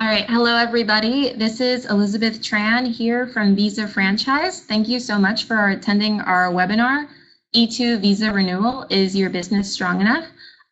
right, hello everybody. This is Elizabeth Tran here from Visa Franchise. Thank you so much for attending our webinar. E-2 Visa Renewal, is your business strong enough?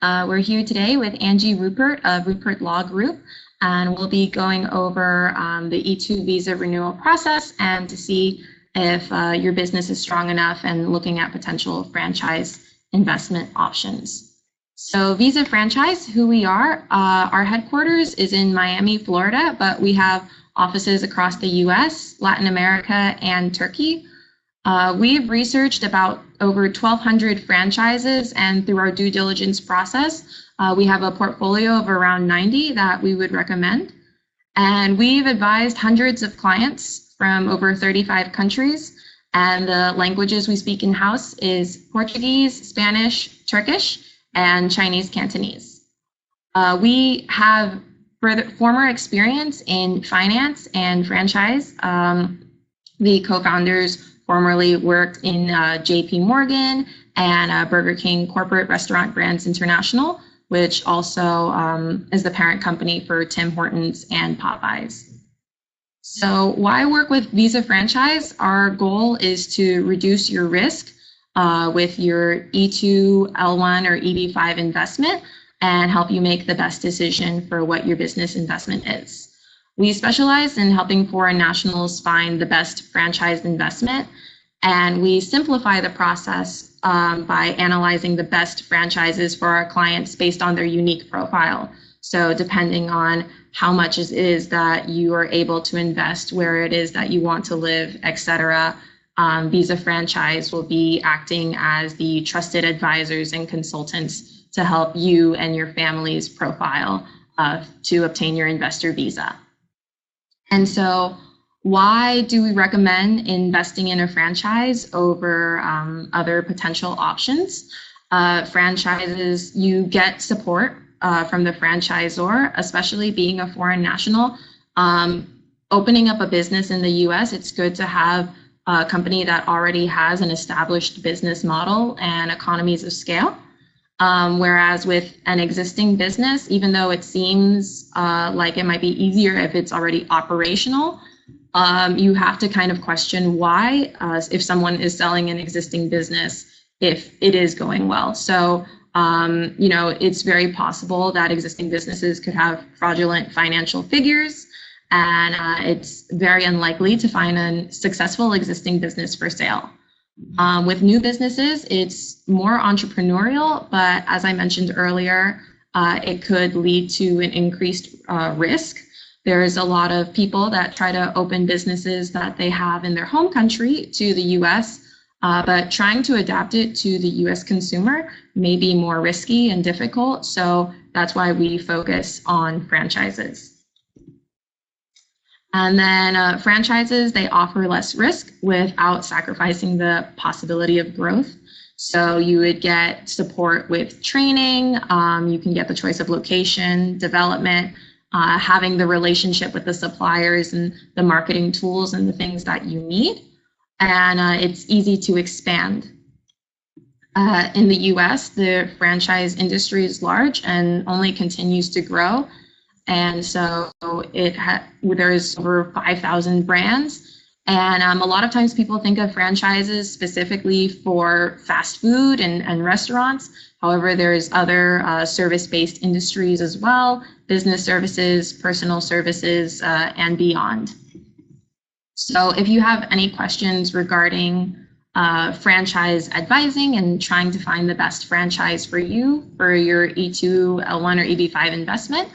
We're here today with Angie Rupert of Rupert Law Group, and we'll be going over the E-2 Visa Renewal process and to see if your business is strong enough and looking at potential franchise investment options. So Visa Franchise, who we are, our headquarters is in Miami, Florida, but we have offices across the US, Latin America, and Turkey. We've researched about over 1,200 franchises, and through our due diligence process, we have a portfolio of around 90 that we would recommend. And we've advised hundreds of clients from over 35 countries, and the languages we speak in-house is Portuguese, Spanish, Turkish, and Chinese Cantonese. We have former experience in finance and franchise. The co-founders formerly worked in JP Morgan and Burger King Corporate Restaurant Brands International, which also is the parent company for Tim Hortons and Popeyes. So why work with Visa Franchise? Our goal is to reduce your risk with your E2, L1, or EB5 investment and help you make the best decision for what your business investment is. We specialize in helping foreign nationals find the best franchised investment, and we simplify the process by analyzing the best franchises for our clients based on their unique profile. So depending on how much it is that you are able to invest, where it is that you want to live, etc., Visa Franchise will be acting as the trusted advisors and consultants to help you and your family's profile to obtain your investor visa. And so why do we recommend investing in a franchise over other potential options? Franchises, you get support from the franchisor, especially being a foreign national. Opening up a business in the US, it's good to have a company that already has an established business model and economies of scale. Whereas with an existing business, even though it seems like it might be easier if it's already operational, you have to kind of question why, if someone is selling an existing business, if it is going well. So, you know, it's very possible that existing businesses could have fraudulent financial figures, and it's very unlikely to find a successful existing business for sale. With new businesses, it's more entrepreneurial, but as I mentioned earlier, it could lead to an increased risk. There's a lot of people that try to open businesses that they have in their home country to the US, but trying to adapt it to the US consumer may be more risky and difficult. So that's why we focus on franchises. And then franchises, they offer less risk without sacrificing the possibility of growth. So you would get support with training, you can get the choice of location, development, having the relationship with the suppliers and the marketing tools and the things that you need. And it's easy to expand. In the US, the franchise industry is large and only continues to grow. And so there's over 5,000 brands. And a lot of times people think of franchises specifically for fast food and restaurants. However, there's other service-based industries as well, business services, personal services, and beyond. So if you have any questions regarding franchise advising and trying to find the best franchise for you for your E2, L1, or EB5 investment,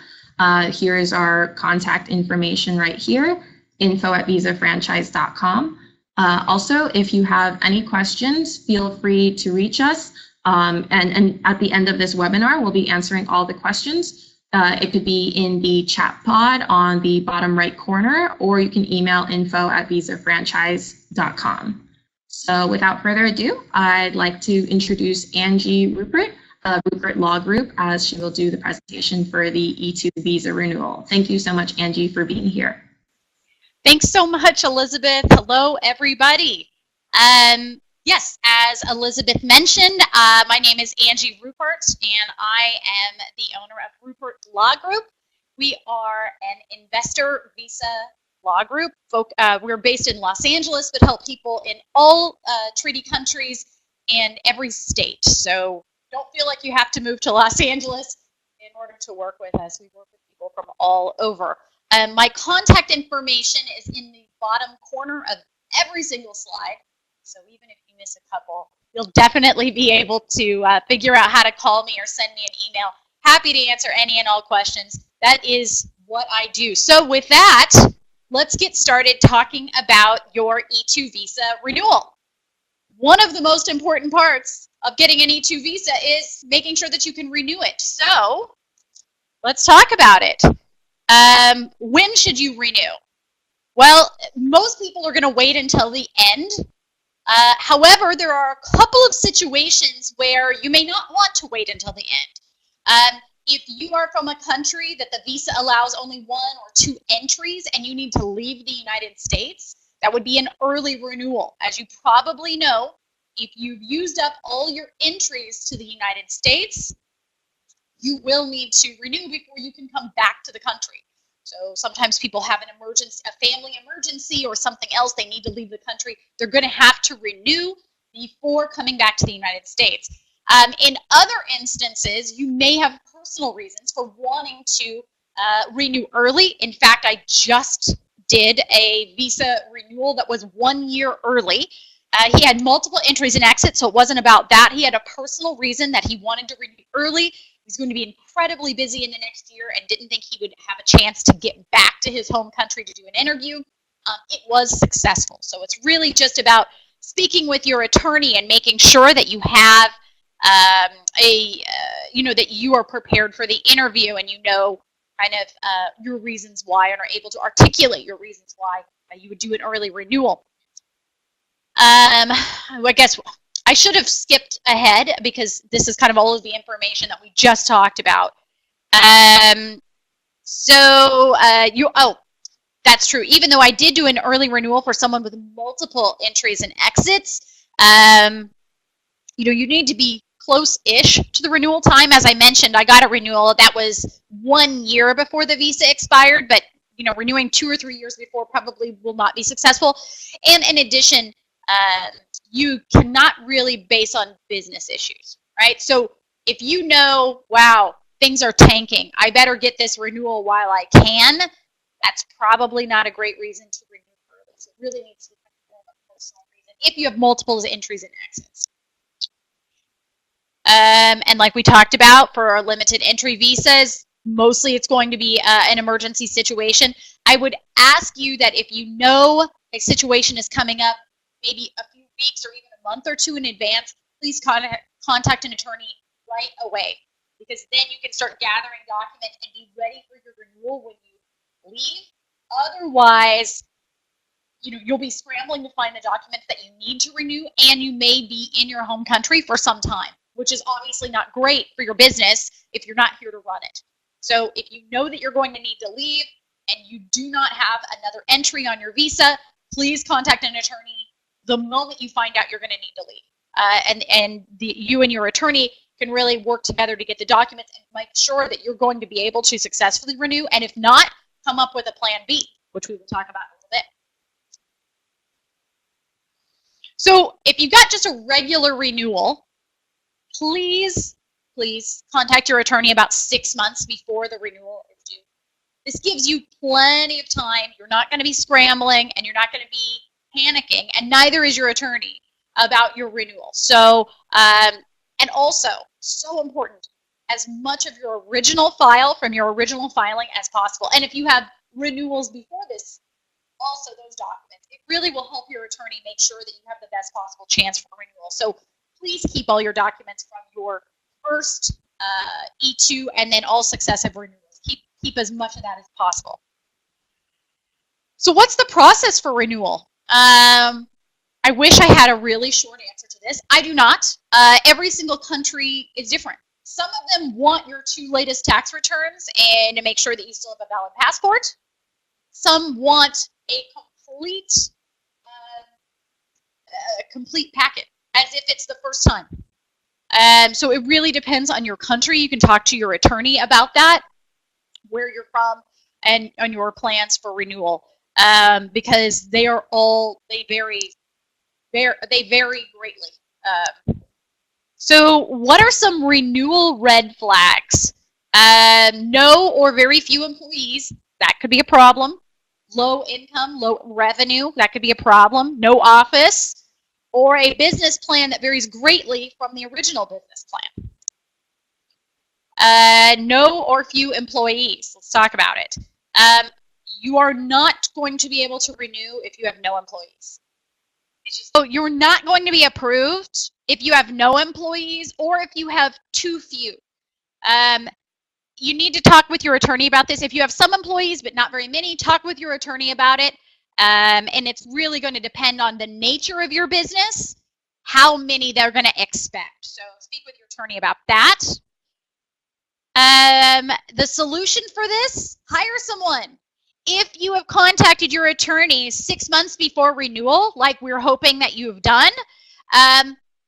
here is our contact information right here, info@visafranchise.com. Also, if you have any questions, feel free to reach us. And at the end of this webinar, we'll be answering all the questions. It could be in the chat pod on the bottom right corner, or you can email info@visafranchise.com. So without further ado, I'd like to introduce Angie Rupert, Rupert Law Group, as she will do the presentation for the E2 Visa Renewal. Thank you so much, Angie, for being here. Thanks so much, Elizabeth. Hello, everybody. Yes, as Elizabeth mentioned, my name is Angie Rupert, and I am the owner of Rupert Law Group. We are an investor visa law group. We're based in Los Angeles, but help people in all treaty countries and every state. So don't feel like you have to move to Los Angeles in order to work with us. We work with people from all over. My contact information is in the bottom corner of every single slide. So even if you miss a couple, you'll definitely be able to figure out how to call me or send me an email. Happy to answer any and all questions. That is what I do. So with that, let's get started talking about your E-2 visa renewal. One of the most important parts of getting an E-2 visa is making sure that you can renew it. So let's talk about it. When should you renew? Well, most people are going to wait until the end. However, there are a couple of situations where you may not want to wait until the end. If you are from a country that the visa allows only 1 or 2 entries and you need to leave the United States, that would be an early renewal. As you probably know, if you've used up all your entries to the United States, you will need to renew before you can come back to the country. So sometimes people have an emergency, a family emergency or something else, they need to leave the country. They're going to have to renew before coming back to the United States. In other instances, you may have personal reasons for wanting to renew early. In fact, I just did a visa renewal that was 1 year early. He had multiple entries and exits, so it wasn't about that. He had a personal reason that he wanted to renew early. He's going to be incredibly busy in the next year and didn't think he would have a chance to get back to his home country to do an interview. It was successful. So it's really just about speaking with your attorney and making sure that you have that you are prepared for the interview and you know kind of your reasons why and are able to articulate your reasons why you would do an early renewal. I guess I should have skipped ahead because this is kind of all of the information that we just talked about. That's true. Even though I did do an early renewal for someone with multiple entries and exits, you need to be close-ish to the renewal time. As I mentioned, I got a renewal that was 1 year before the visa expired, but renewing 2 or 3 years before probably will not be successful. And in addition, you cannot really base on business issues, right? So if you know, wow, things are tanking, I better get this renewal while I can, that's probably not a great reason to renew early. So it really needs to be a personal reason if you have multiple entries and exits. And like we talked about, for our limited entry visas, mostly it's going to be an emergency situation. I would ask you that if you know a situation is coming up, maybe a few weeks or even a month or 2 in advance, please contact an attorney right away, because then you can start gathering documents and be ready for your renewal when you leave. Otherwise, you'll be scrambling to find the documents that you need to renew, and you may be in your home country for some time, which is obviously not great for your business if you're not here to run it. So if you know that you're going to need to leave and you do not have another entry on your visa, please contact an attorney the moment you find out you're going to need to leave. You and your attorney can really work together to get the documents and make sure that you're going to be able to successfully renew. And if not, come up with a plan B, which we will talk about in a little bit. So if you've got just a regular renewal, please contact your attorney about 6 months before the renewal is due. This gives you plenty of time. You're not going to be scrambling and you're not going to be panicking, and neither is your attorney about your renewal. So, and also, so important, as much of your original file from your original filing as possible. And if you have renewals before this, also those documents. It really will help your attorney make sure that you have the best possible chance for renewal. So please keep all your documents from your first E-2 and then all successive renewals. Keep as much of that as possible. So what's the process for renewal? I wish I had a really short answer to this. I do not. Every single country is different. Some of them want your 2 latest tax returns and to make sure that you still have a valid passport. Some want a complete packet, as if it's the first time. So it really depends on your country. You can talk to your attorney about that. where you're from, and on your plans for renewal, because they vary greatly. So what are some renewal red flags? No or very few employees, that could be a problem. Low income, low revenue, that could be a problem. No office, or a business plan that varies greatly from the original business plan. No or few employees. Let's talk about it. You are not going to be able to renew if you have no employees. So you're not going to be approved if you have no employees or if you have too few. You need to talk with your attorney about this. If you have some employees but not very many, talk with your attorney about it. And it's really going to depend on the nature of your business, how many they're going to expect. So speak with your attorney about that. The solution for this, hire someone. If you have contacted your attorney 6 months before renewal, like we're hoping that you have done,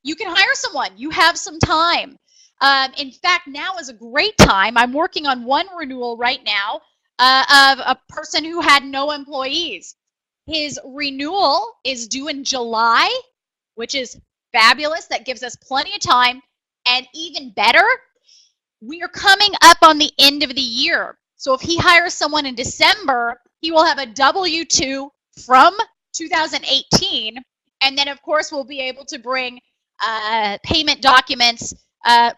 you can hire someone. You have some time. In fact, now is a great time. I'm working on one renewal right now of a person who had no employees. His renewal is due in July, which is fabulous. That gives us plenty of time. And even better, we are coming up on the end of the year. So if he hires someone in December, he will have a W-2 from 2018. And then, of course, we'll be able to bring payment documents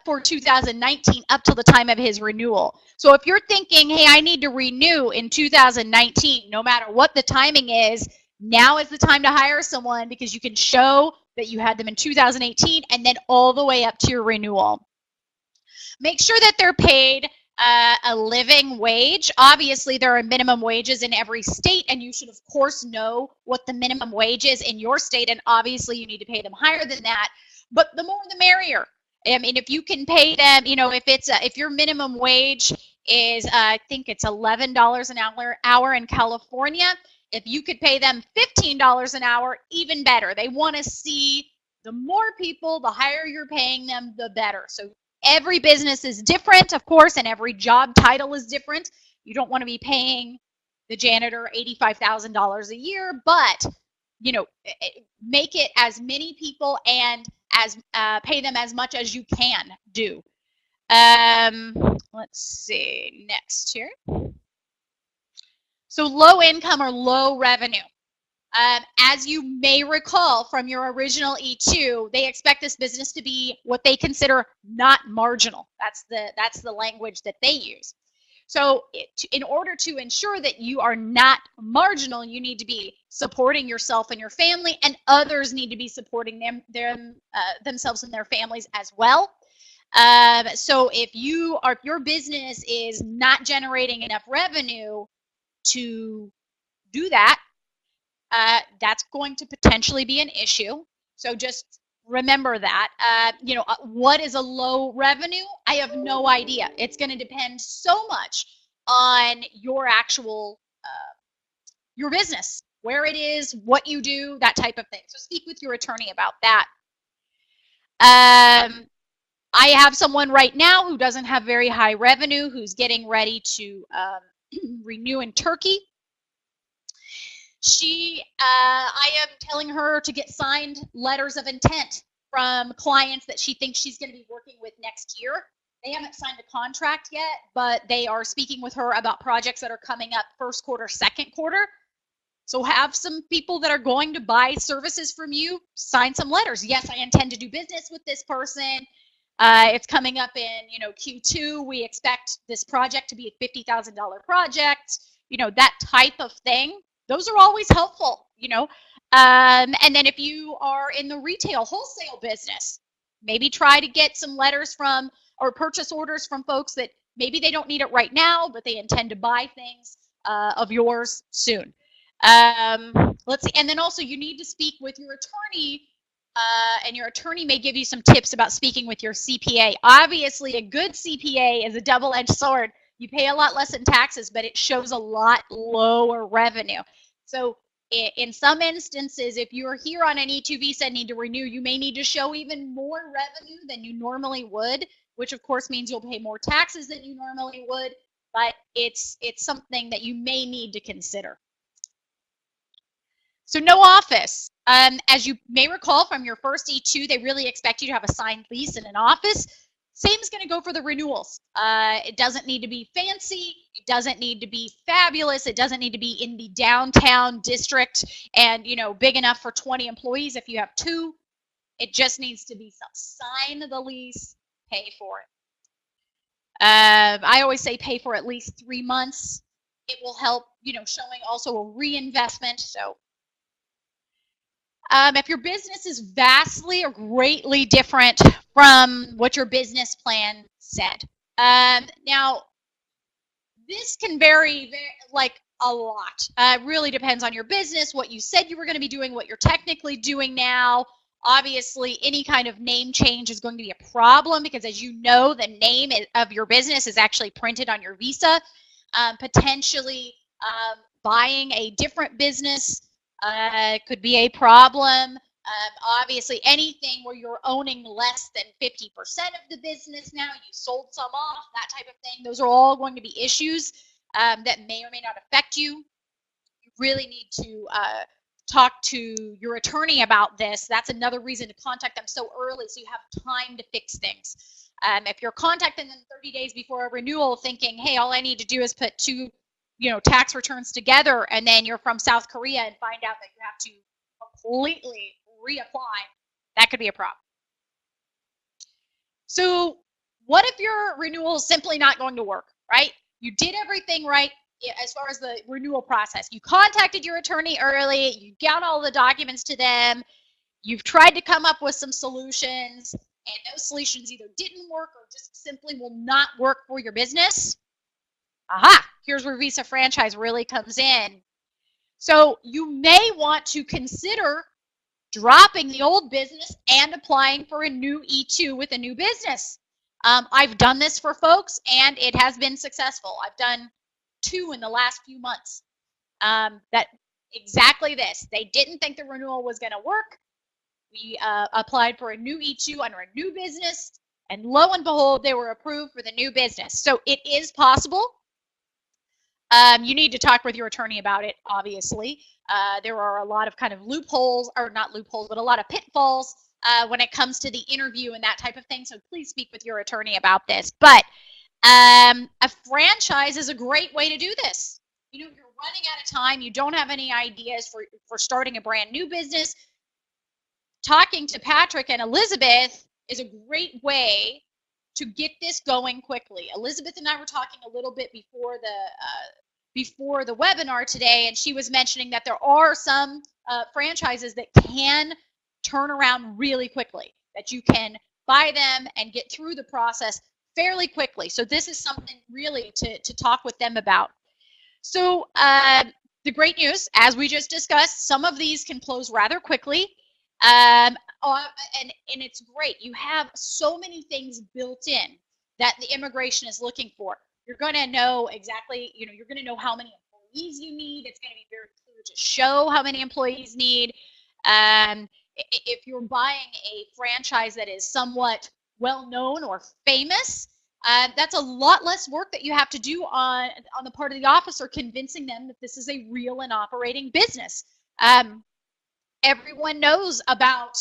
for 2019 up till the time of his renewal. So if you're thinking, hey, I need to renew in 2019, no matter what the timing is, now is the time to hire someone, because you can show that you had them in 2018 and then all the way up to your renewal. Make sure that they're paid a living wage. Obviously, there are minimum wages in every state, and you should, of course, know what the minimum wage is in your state, and obviously you need to pay them higher than that. But the more the merrier. I mean, if you can pay them, you know, if your minimum wage is, I think it's $11 an hour in California, if you could pay them $15 an hour, even better. They want to see the more people, the higher you're paying them, the better. So every business is different, of course, and every job title is different. You don't want to be paying the janitor $85,000 a year, but, you know, make it as many people and as pay them as much as you can do. Let's see, next here. So low income or low revenue. As you may recall from your original E-2, they expect this business to be what they consider not marginal. That's the language that they use. So in order to ensure that you are not marginal, you need to be supporting yourself and your family, and others need to be supporting themselves and their families as well. So if your business is not generating enough revenue to do that, that's going to potentially be an issue. So just remember that. You know, what is a low revenue? I have no idea. It's going to depend so much on your actual, your business, where it is, what you do, that type of thing. So speak with your attorney about that. I have someone right now who doesn't have very high revenue, who's getting ready to renew in Turkey. I am telling her to get signed letters of intent from clients that she thinks she's going to be working with next year. They haven't signed a contract yet, but they are speaking with her about projects that are coming up first quarter, second quarter. So have some people that are going to buy services from you sign some letters. Yes, I intend to do business with this person. It's coming up in, you know, Q2. We expect this project to be a $50,000 project. You know, that type of thing. Those are always helpful, you know. And then if you are in the retail wholesale business, maybe try to get some letters from or purchase orders from folks that maybe they don't need it right now, but they intend to buy things of yours soon. Let's see. And then also you need to speak with your attorney, and your attorney may give you some tips about speaking with your CPA. Obviously, a good CPA is a double-edged sword. You pay a lot less in taxes, but it shows a lot lower revenue. So in some instances, if you're here on an E-2 visa and need to renew, you may need to show even more revenue than you normally would, which of course means you'll pay more taxes than you normally would. but it's something that you may need to consider. So no office. As you may recall from your first E-2, they really expect you to have a signed lease in an office. Same is going to go for the renewals. It doesn't need to be fancy. It doesn't need to be fabulous. It doesn't need to be in the downtown district and, you know, big enough for 20 employees if you have 2. It just needs to be sign the lease, pay for it. I always say pay for at least 3 months. It will help, you know, showing also a reinvestment. So if your business is vastly or greatly different from what your business plan said. Now, this can vary like a lot. It really depends on your business, what you said you were going to be doing, what you're technically doing now. Obviously, any kind of name change is going to be a problem because, as you know, the name of your business is actually printed on your visa. Potentially buying a different business could be a problem. Obviously, anything where you're owning less than 50% of the business now, you sold some off, that type of thing. Those are all going to be issues that may or may not affect you. You really need to talk to your attorney about this. That's another reason to contact them so early so you have time to fix things. If you're contacting them 30 days before a renewal thinking, hey, all I need to do is put 2 tax returns together, and then you're from South Korea and find out that you have to completely reapply, that could be a problem. So what if your renewal is simply not going to work, right? You did everything right as far as the renewal process. You contacted your attorney early, you got all the documents to them, you've tried to come up with some solutions, and those solutions either didn't work or just simply will not work for your business. Aha, here's where Visa Franchise really comes in. So you may want to consider dropping the old business and applying for a new E-2 with a new business. I've done this for folks and it has been successful. I've done 2 in the last few months. That exactly this. They didn't think the renewal was going to work. We applied for a new E-2 under a new business, and lo and behold, they were approved for the new business. So it is possible. You need to talk with your attorney about it, obviously. There are a lot of kind of loopholes, or not loopholes, but a lot of pitfalls when it comes to the interview and that type of thing. So please speak with your attorney about this. But a franchise is a great way to do this. You're running out of time. You don't have any ideas for starting a brand new business. Talking to Patrick and Elizabeth is a great way to get this going quickly. Elizabeth and I were talking a little bit before the webinar today, and she was mentioning that there are some franchises that can turn around really quickly, that you can buy them and get through the process fairly quickly. So this is something really to talk with them about. So the great news, as we just discussed, some of these can close rather quickly. And it's great. You have so many things built in that the immigration is looking for. You're going to know exactly, you're going to know how many employees you need. It's going to be very clear to show how many employees need. If you're buying a franchise that is somewhat well-known or famous, that's a lot less work that you have to do on the part of the officer convincing them that this is a real and operating business. Everyone knows about,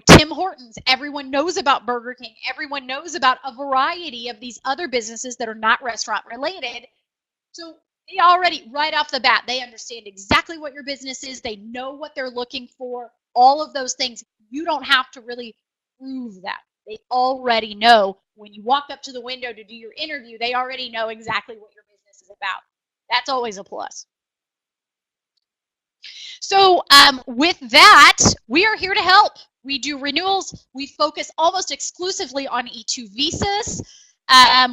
Tim Hortons. Everyone knows about Burger King. Everyone knows about a variety of these other businesses that are not restaurant related. So they already, right off the bat, they understand exactly what your business is. They know what they're looking for, all of those things. You don't have to really prove that. They already know. When you walk up to the window to do your interview, they already know exactly what your business is about. That's always a plus. So with that, we are here to help. We do renewals. We focus almost exclusively on E-2 visas.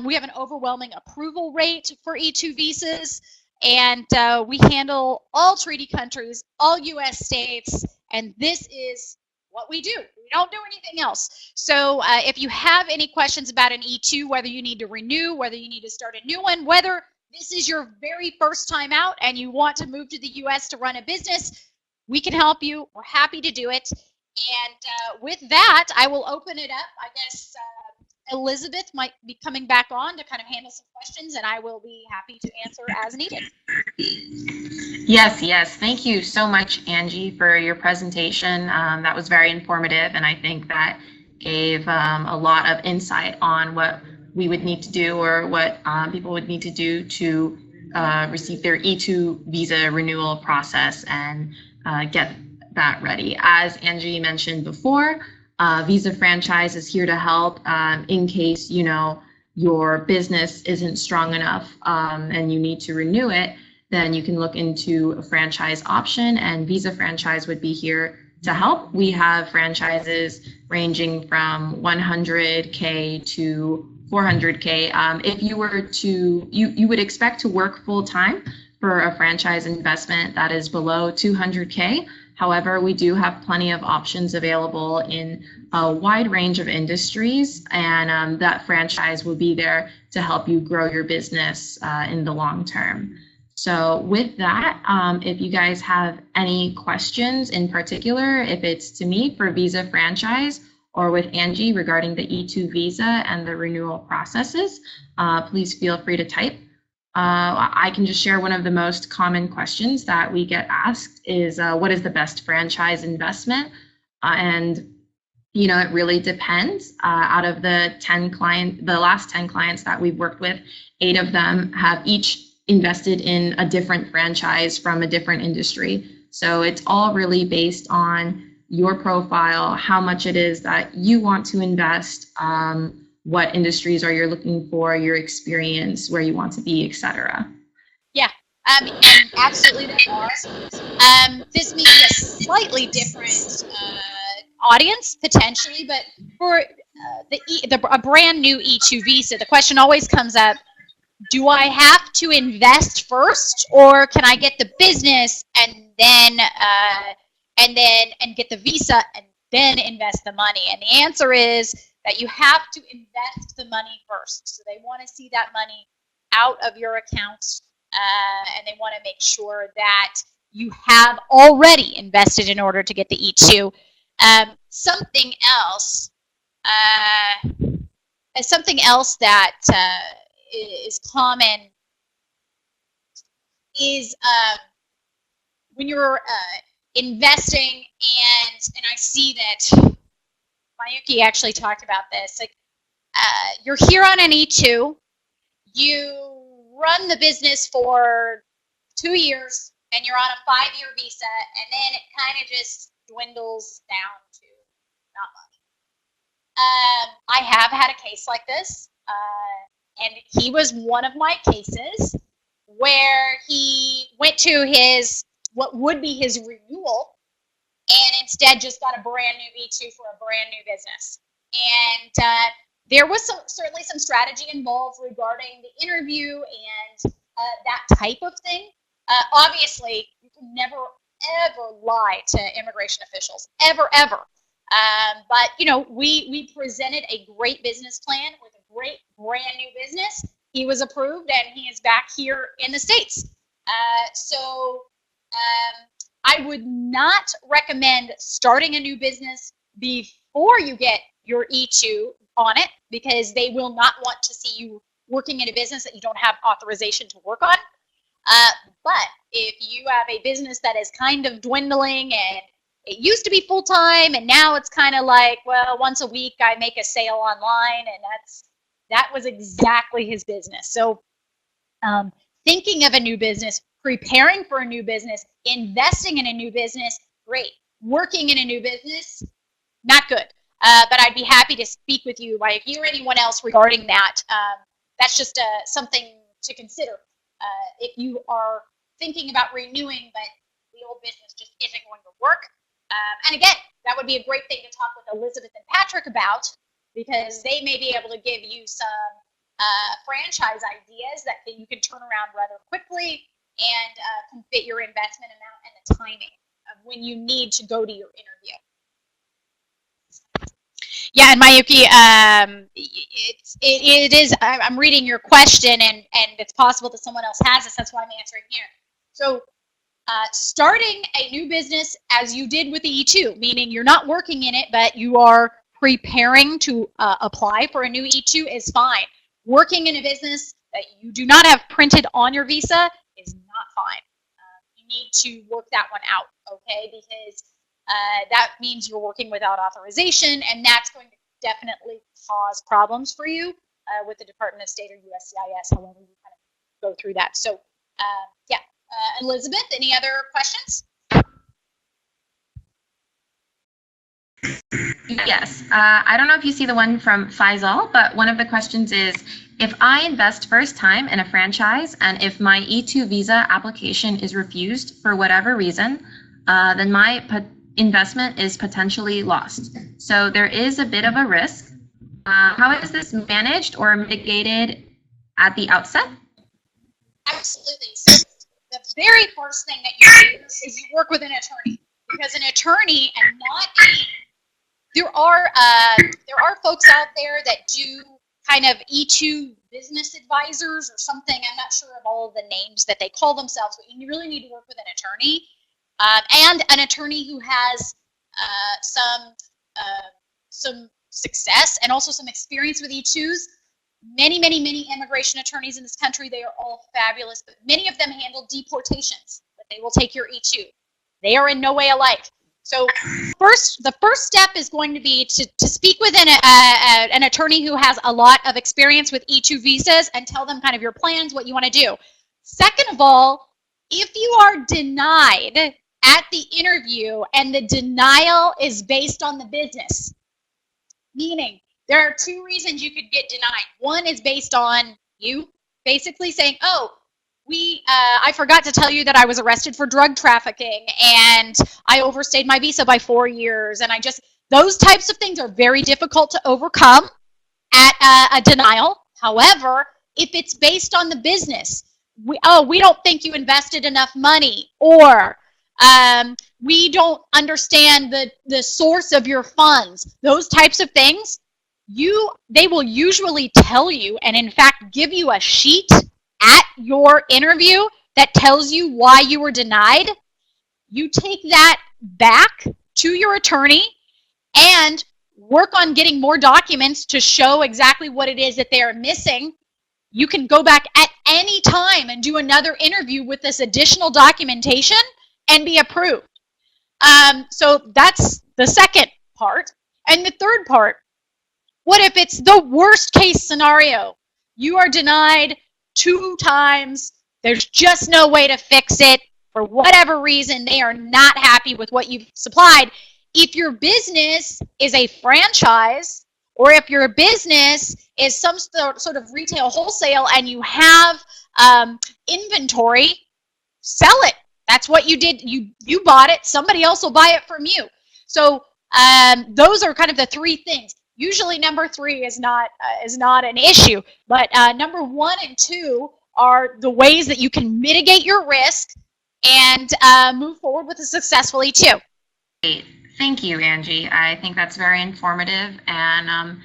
We have an overwhelming approval rate for E-2 visas, and we handle all treaty countries, all U.S. states, and this is what we do. We don't do anything else. So if you have any questions about an E-2, whether you need to renew, whether you need to start a new one, whether this is your very first time out and you want to move to the U.S. to run a business, we can help you. We're happy to do it. And with that, I will open it up. I guess Elizabeth might be coming back on to kind of handle some questions, and I will be happy to answer as needed. Yes. Thank you so much, Angie, for your presentation. That was very informative, and I think that gave a lot of insight on what we would need to do, or what people would need to do to receive their E-2 visa renewal process and get that ready. As Angie mentioned before, Visa Franchise is here to help in case your business isn't strong enough and you need to renew it. Then you can look into a franchise option, and Visa Franchise would be here to help. We have franchises ranging from 100K to 400K. If you were to, you would expect to work full time for a franchise investment that is below 200K. However, we do have plenty of options available in a wide range of industries, and that franchise will be there to help you grow your business in the long term. So with that, if you guys have any questions in particular, if it's to me for Visa Franchise or with Angie regarding the E-2 visa and the renewal processes, please feel free to type. I can just share one of the most common questions that we get asked is, what is the best franchise investment? And it really depends. Out of the last 10 clients that we've worked with, 8 of them have each invested in a different franchise from a different industry. So it's all really based on your profile, how much it is that you want to invest, what industries are you looking for, your experience, where you want to be, etc. Yeah, and absolutely there are. This may be a slightly different audience potentially, but for a brand new E-2 visa, the question always comes up: do I have to invest first, or can I get the business and then get the visa and then invest the money? And the answer is that you have to invest the money first. So they want to see that money out of your account, and they want to make sure that you have already invested in order to get the E-2. Something else that is common is when you're investing, and I see that Mayuki actually talked about this. Like, you're here on an E-2, you run the business for 2 years, and you're on a 5-year visa, and then it kind of just dwindles down to not much. I have had a case like this, and he was one of my cases where he went to what would be his renewal, and instead just got a brand new E-2 for a brand new business. And there was certainly some strategy involved regarding the interview and that type of thing. Obviously, you can never, ever lie to immigration officials, ever. But, we presented a great business plan with a great brand new business. He was approved, and he is back here in the States. So I would not recommend starting a new business before you get your E-2 on it, because they will not want to see you working in a business that you don't have authorization to work on. But if you have a business that is kind of dwindling, and it used to be full-time, and now it's kind of like, well, once a week I make a sale online, and that was exactly his business. So thinking of a new business, preparing for a new business, investing in a new business, great. Working in a new business, not good. But I'd be happy to speak with you, like you or anyone else, regarding that. That's just something to consider if you are thinking about renewing, but the old business just isn't going to work. And again, that would be a great thing to talk with Elizabeth and Patrick about, because they may be able to give you some franchise ideas that you can turn around rather quickly and can fit your investment amount and the timing of when you need to go to your interview. Yeah, and Mayuki, it is. I'm reading your question, and it's possible that someone else has this. That's why I'm answering here. So, starting a new business as you did with the E-2, meaning you're not working in it, but you are preparing to apply for a new E-2 is fine. Working in a business that you do not have printed on your visa is not fine. You need to work that one out, okay? Because that means you're working without authorization, and that's going to definitely cause problems for you with the Department of State or USCIS, however you kind of go through that. So, yeah. Elizabeth, any other questions? Yes. I don't know if you see the one from Faisal, but one of the questions is, if I invest first time in a franchise and if my E-2 visa application is refused for whatever reason, then my investment is potentially lost. So there is a bit of a risk. How is this managed or mitigated at the outset? Absolutely. So the very first thing that you do is you work with an attorney, because an attorney and not a there are folks out there that do kind of E-2 business advisors or something. I'm not sure of all of the names that they call themselves, but you really need to work with an attorney and an attorney who has some success and also some experience with E-2s. Many immigration attorneys in this country, they are all fabulous, but many of them handle deportations, but they will take your E-2. They are in no way alike. So the first step is going to be to speak with an attorney who has a lot of experience with E-2 visas and tell them kind of your plans, what you want to do. Second of all, if you are denied at the interview and the denial is based on the business, meaning there are two reasons you could get denied. One is based on you basically saying, oh, I forgot to tell you that I was arrested for drug trafficking and I overstayed my visa by 4 years, and those types of things are very difficult to overcome at a denial. However, if it's based on the business, we don't think you invested enough money, or we don't understand the source of your funds, those types of things, they will usually tell you, and in fact give you a sheet at your interview that tells you why you were denied. You take that back to your attorney and work on getting more documents to show exactly what it is that they are missing. You can go back at any time and do another interview with this additional documentation and be approved. So that's the second part. And the third part, what if it's the worst case scenario? You are denied 2 times. There's just no way to fix it. For whatever reason, they are not happy with what you've supplied. If your business is a franchise, or if your business is some sort of retail wholesale and you have inventory, sell it. That's what you did. You bought it. Somebody else will buy it from you. So those are kind of the 3 things. Usually number 3 is not an issue, but number 1 and 2 are the ways that you can mitigate your risk and move forward with a successful E-2. Great. Thank you, Angie. I think that's very informative. And,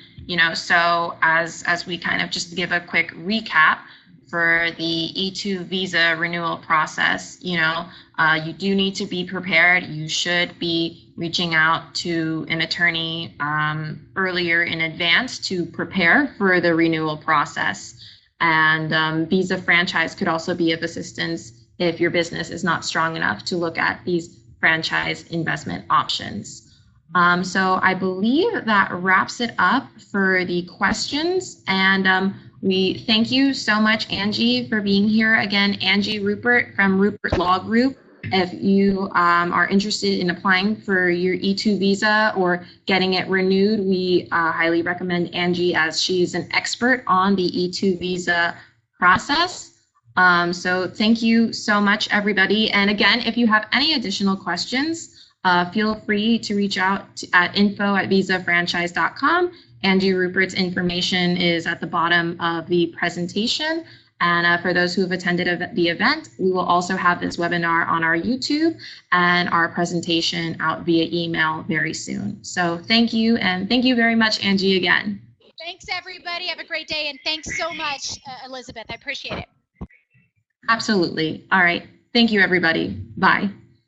so as we kind of just give a quick recap for the E-2 visa renewal process, you do need to be prepared. You should be reaching out to an attorney earlier in advance to prepare for the renewal process. And visa franchise could also be of assistance if your business is not strong enough to look at these franchise investment options. So I believe that wraps it up for the questions. And we thank you so much, Angie, for being here. Again, Angie Rupert from Rupert Law Group. If you are interested in applying for your E-2 visa or getting it renewed, we highly recommend Angie, as she's an expert on the E-2 visa process. So thank you so much, everybody. And again, if you have any additional questions, feel free to reach out at info@visafranchise.com. Angie Rupert's information is at the bottom of the presentation. And for those who have attended the event, we will also have this webinar on our YouTube and our presentation out via email very soon. So thank you, and thank you very much, Angie, again. Thanks, everybody. Have a great day, and thanks so much, Elizabeth. I appreciate it. Absolutely. All right. Thank you, everybody. Bye.